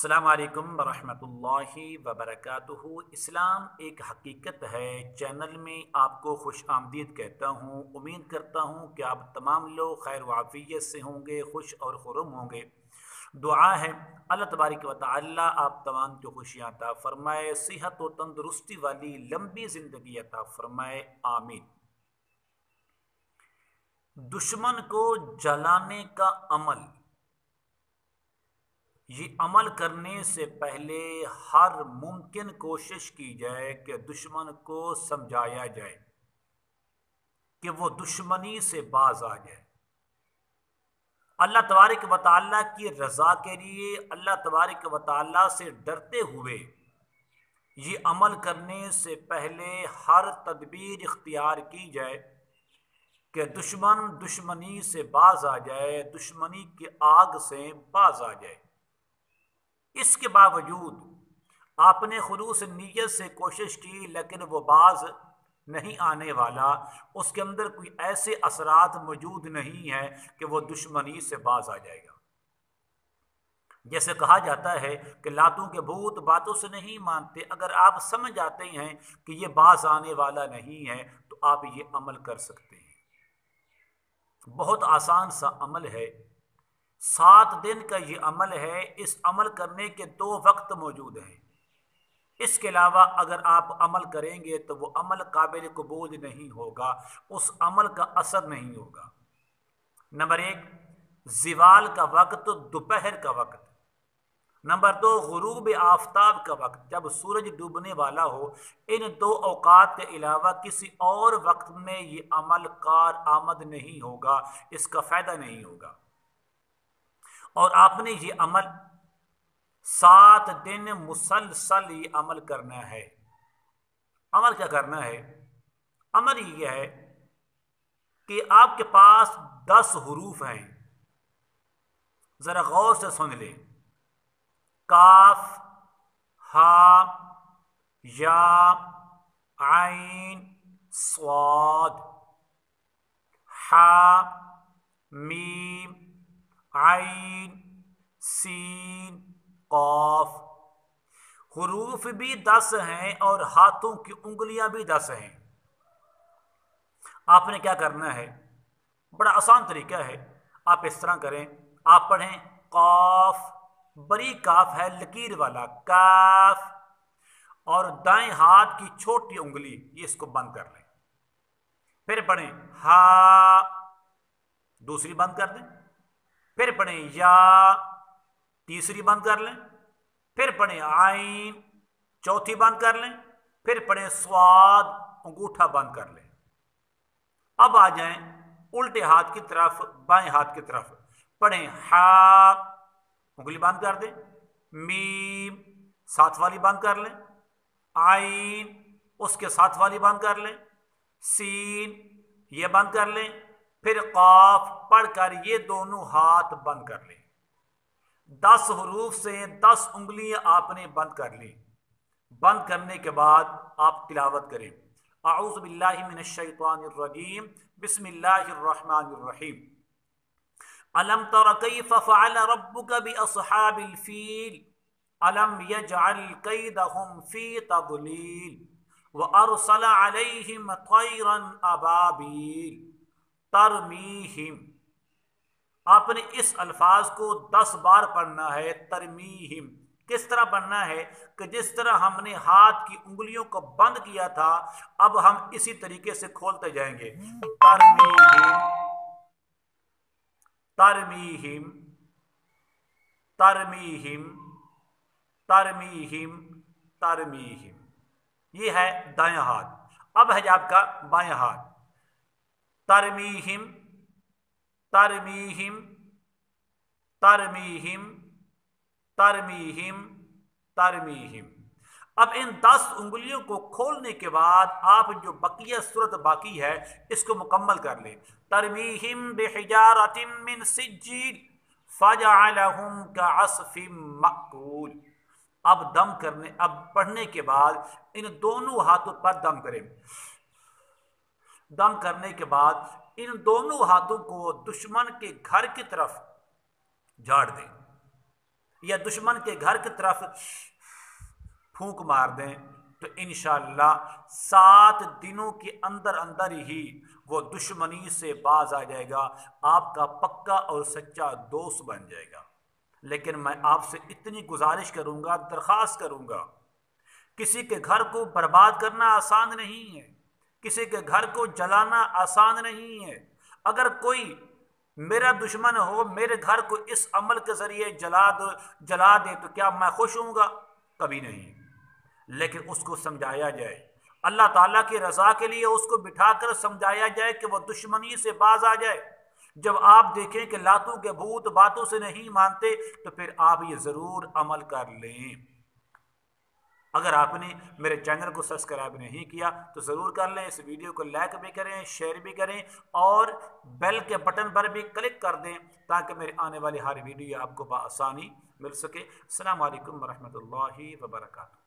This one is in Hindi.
अस्सलाम वालेकुम वरहमतुल्लाहि वबरकातुहू। इस्लाम एक हकीकत है चैनल में आपको खुश आमदीद कहता हूँ। उम्मीद करता हूँ कि आप तमाम लोग खैर वाफ़ियत से होंगे, खुश और खुर्म होंगे। दुआ है अल्लाह तबारक व तआला आप तमाम को खुशियाँ अता फ़रमाए, सेहत व तंदुरुस्ती वाली लंबी ज़िंदगी अता फ़रमाए, आमीन। दुश्मन को जलाने का अमल, ये अमल करने से पहले हर मुमकिन कोशिश की जाए कि दुश्मन को समझाया जाए कि वो दुश्मनी से बाज आ जाए। अल्लाह तबारक व तआला की रज़ा के लिए, अल्लाह तबारक व तआला से डरते हुए ये अमल करने से पहले हर तदबीर इख्तियार की जाए कि दुश्मन दुश्मनी से बाज आ जाए, दुश्मनी की आग से बाज आ जाए। इसके बावजूद आपने खुलूस नीयत से कोशिश की लेकिन वो बाज नहीं आने वाला, उसके अंदर कोई ऐसे असरात मौजूद नहीं है कि वो दुश्मनी से बाज आ जाएगा। जैसे कहा जाता है कि लातों के भूत बातों से नहीं मानते। अगर आप समझ जाते हैं कि ये बाज आने वाला नहीं है तो आप ये अमल कर सकते हैं। बहुत आसान सा अमल है, 7 दिन का ये अमल है। इस अमल करने के 2 वक्त मौजूद हैं। इसके अलावा अगर आप अमल करेंगे तो वो अमल काबिल कबूल नहीं होगा, उस अमल का असर नहीं होगा। नंबर 1, ज़िवाल का वक्त, दोपहर का वक्त। नंबर 2, गुरूब आफ्ताब का वक्त, जब सूरज डूबने वाला हो। इन 2 औकात के अलावा किसी और वक्त में ये अमल कार आमद नहीं होगा, इसका फ़ायदा नहीं होगा। और आपने ये अमल 7 दिन मुसलसल ये अमल करना है। अमल क्या करना है? अमल ये है कि आपके पास 10 हरूफ हैं, जरा गौर से सुन ले। काफ, हा, या, आइन, स्वाद, हा, मीम, आइन, सीन, कौफ। हुरूफ भी 10 हैं और हाथों की उंगलियां भी 10 हैं। आपने क्या करना है? बड़ा आसान तरीका है। आप इस तरह करें, आप पढ़ें कौफ, बड़ी काफ है लकीर वाला काफ, और दाएं हाथ की छोटी उंगली ये इसको बंद कर लें। फिर पढ़ें हा, दूसरी बंद कर दें। फिर पढ़ें या, तीसरी बंद कर लें। फिर पढ़ें आइन, चौथी बंद कर लें। फिर पढ़ें स्वाद, अंगूठा बंद कर लें। अब आ जाएं उल्टे हाथ की तरफ, बाएं हाथ की तरफ। पढ़ें हा, उंगली बंद कर दें। मीम, साथ वाली बंद कर लें। आइन, उसके साथ वाली बंद कर लें। सीन, ये बंद कर लें। फिर काफ पढ़कर ये दोनों हाथ बंद कर लें। 10 हरूफ से 10 उंगलियां आपने बंद कर ली। बंद करने के बाद आप तिलावत करें, आऊज़ु बिल्लाहि मिनश शैतानिर रजीम, बिस्मिल्लाहिर रहमानिर रहीम। अलम तरा कैफ़ फ़अल रब्बुका बिअस्हाबिल फ़ील, अलम यजअल कैदहुम फ़ी तज़लील, व अरसल अलैहिम तैरन अबाबील तरमीहिम। आपने इस अल्फाज को 10 बार पढ़ना है। तरमीहिम किस तरह पढ़ना है कि जिस तरह हमने हाथ की उंगलियों को बंद किया था, अब हम इसी तरीके से खोलते जाएंगे। तरमीहिम, तरमीहिम, तरमीहिम, तरमीहिम, तरमीहिम। ये है दायां हाथ। अब है आपका बायां हाथ। तरमीहिम, तरमीहिम, तरमीहिम, तरमीहिम, तरमीहिम। अब इन 10 उंगलियों को खोलने के बाद आप जो बकिया सूरत बाकी है इसको मुकम्मल कर लें। तरमीहिम बिहिजारतिम मिन सिज्जील फजअलहुम कअस्फिम मअकूल। अब दम करने, अब पढ़ने के बाद इन दोनों हाथों पर दम करें। दम करने के बाद इन दोनों हाथों को दुश्मन के घर की तरफ झाड़ दें। या दुश्मन के घर की तरफ फूंक मार दें तो इंशाअल्लाह 7 दिनों के अंदर अंदर ही वो दुश्मनी से बाज आ जाएगा, आपका पक्का और सच्चा दोस्त बन जाएगा। लेकिन मैं आपसे इतनी गुजारिश करूंगा, दरख्वास्त करूंगा, किसी के घर को बर्बाद करना आसान नहीं है, किसी के घर को जलाना आसान नहीं है। अगर कोई मेरा दुश्मन हो, मेरे घर को इस अमल के जरिए जला दे तो क्या मैं खुश होऊंगा? कभी नहीं। लेकिन उसको समझाया जाए, अल्लाह ताला की रजा के लिए उसको बिठाकर समझाया जाए कि वह दुश्मनी से बाज आ जाए। जब आप देखें कि लातों के भूत बातों से नहीं मानते तो फिर आप ये जरूर अमल कर लें। अगर आपने मेरे चैनल को सब्सक्राइब नहीं किया तो ज़रूर कर लें, इस वीडियो को लाइक भी करें, शेयर भी करें और बेल के बटन पर भी क्लिक कर दें ताकि मेरे आने वाली हर वीडियो आपको बआसानी मिल सके। अस्सलामु अलैकुम वरहमतुल्लाहि वबरकातुहू।